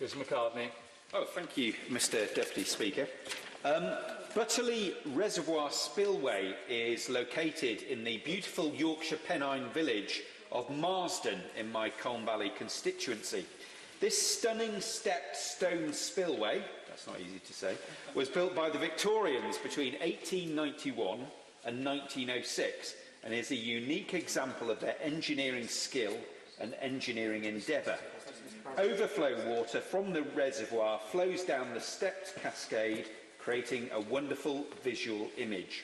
Mr. McCartney. Oh, thank you, Mr. Deputy Speaker. Butterley Reservoir Spillway is located in the beautiful Yorkshire Pennine village of Marsden in my Colne Valley constituency. This stunning stepped stone spillway, that's not easy to say, was built by the Victorians between 1891 and 1906 and is a unique example of their engineering skill and engineering endeavour. Overflow water from the reservoir flows down the stepped cascade, creating a wonderful visual image.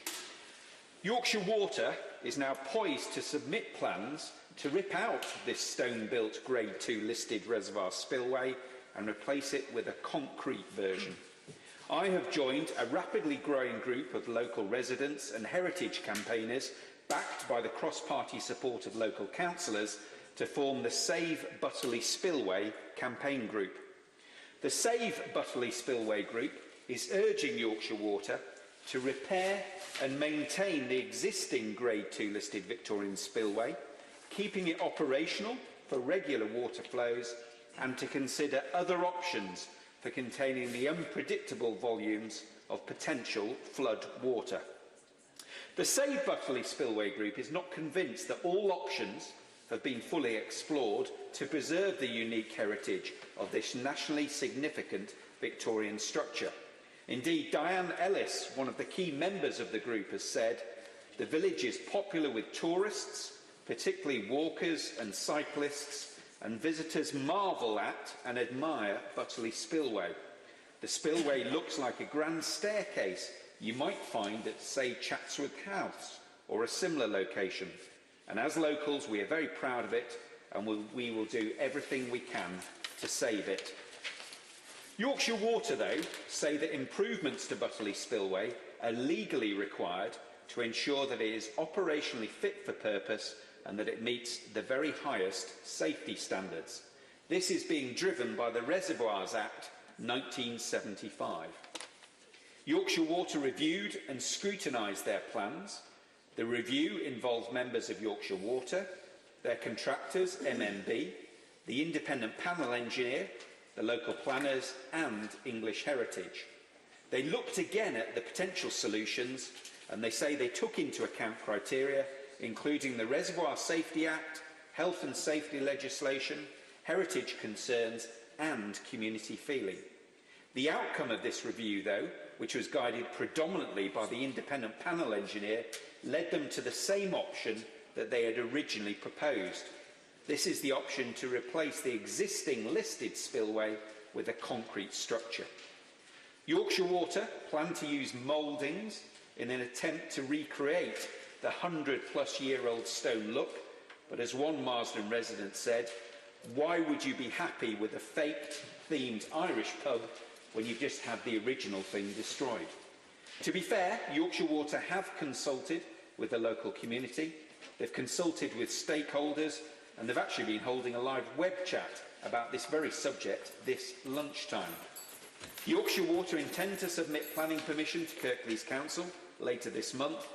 Yorkshire Water is now poised to submit plans to rip out this stone-built Grade 2 listed reservoir spillway and replace it with a concrete version. I have joined a rapidly growing group of local residents and heritage campaigners, backed by the cross-party support of local councillors, to form the Save Butterley Spillway campaign group. The Save Butterley Spillway group is urging Yorkshire Water to repair and maintain the existing Grade 2 listed Victorian spillway, keeping it operational for regular water flows, and to consider other options for containing the unpredictable volumes of potential flood water. The Save Butterley Spillway group is not convinced that all options have been fully explored to preserve the unique heritage of this nationally significant Victorian structure. Indeed, Diane Ellis, one of the key members of the group, has said, "The village is popular with tourists, particularly walkers and cyclists, and visitors marvel at and admire Butterley Spillway. The spillway looks like a grand staircase you might find at, say, Chatsworth House or a similar location. And as locals, we are very proud of it, and we will do everything we can to save it." Yorkshire Water, though, say that improvements to Butterley Spillway are legally required to ensure that it is operationally fit for purpose and that it meets the very highest safety standards. This is being driven by the Reservoirs Act 1975. Yorkshire Water reviewed and scrutinised their plans. The review involves members of Yorkshire Water, their contractors, MMB, the independent panel engineer, the local planners and English Heritage. They looked again at the potential solutions, and they say they took into account criteria including the Reservoir Safety Act, health and safety legislation, heritage concerns and community feeling. The outcome of this review, though, which was guided predominantly by the independent panel engineer, led them to the same option that they had originally proposed. This is the option to replace the existing listed spillway with a concrete structure. Yorkshire Water plan to use mouldings in an attempt to recreate the 100-plus-year-old stone look, but as one Marsden resident said, "Why would you be happy with a fake-themed Irish pub when you've just had the original thing destroyed?" To be fair, Yorkshire Water have consulted with the local community, they've consulted with stakeholders, and they've actually been holding a live web chat about this very subject this lunchtime. Yorkshire Water intend to submit planning permission to Kirklees Council later this month,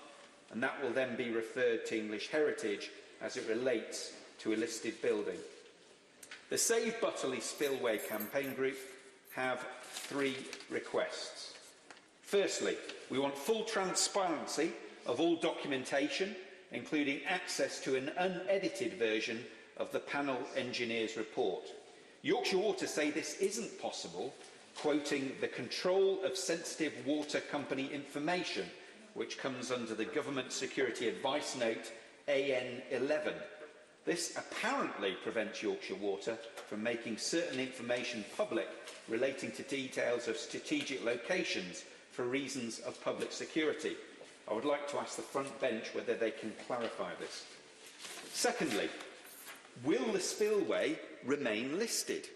and that will then be referred to English Heritage as it relates to a listed building. The Save Butterley Spillway campaign group have 3 requests. Firstly, we want full transparency of all documentation, including access to an unedited version of the panel engineer's report. Yorkshire Water say this isn't possible, quoting the Control of Sensitive Water Company Information, which comes under the Government Security Advice Note AN11. This apparently prevents Yorkshire Water from making certain information public relating to details of strategic locations for reasons of public security. I would like to ask the front bench whether they can clarify this. Secondly, will the spillway remain listed?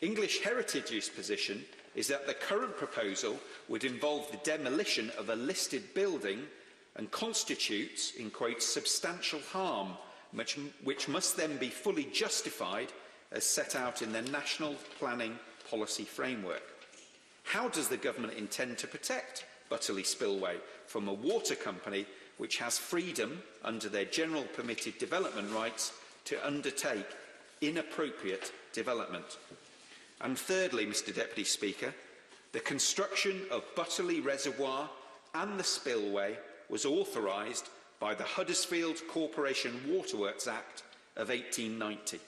English Heritage's position is that the current proposal would involve the demolition of a listed building and constitutes, in quotes, substantial harm, which must then be fully justified as set out in the National Planning Policy Framework. How does the government intend to protect Butterley Spillway from a water company which has freedom under their general permitted development rights to undertake inappropriate development? And thirdly, Mr Deputy Speaker, the construction of Butterley Reservoir and the spillway was authorised by the Huddersfield Corporation Waterworks Act of 1890.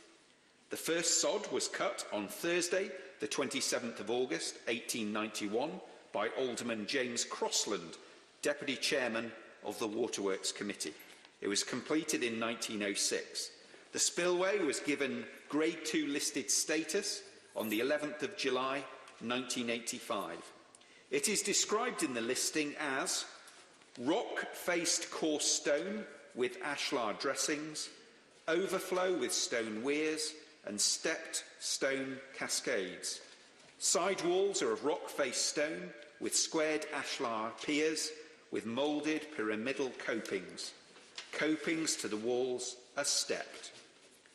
The first sod was cut on Thursday, the 27th of August 1891, by Alderman James Crossland, Deputy Chairman of the Waterworks Committee. It was completed in 1906. The spillway was given Grade 2 listed status on the 11th of July 1985. It is described in the listing as rock-faced coarse stone with ashlar dressings, overflow with stone weirs and stepped stone cascades. Side walls are of rock-faced stone with squared ashlar piers with moulded pyramidal copings. Copings to the walls are stepped.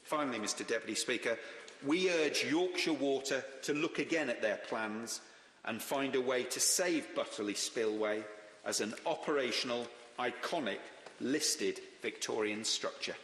Finally, Mr Deputy Speaker, we urge Yorkshire Water to look again at their plans and find a way to save Butterley Spillway as an operational, iconic, listed Victorian structure.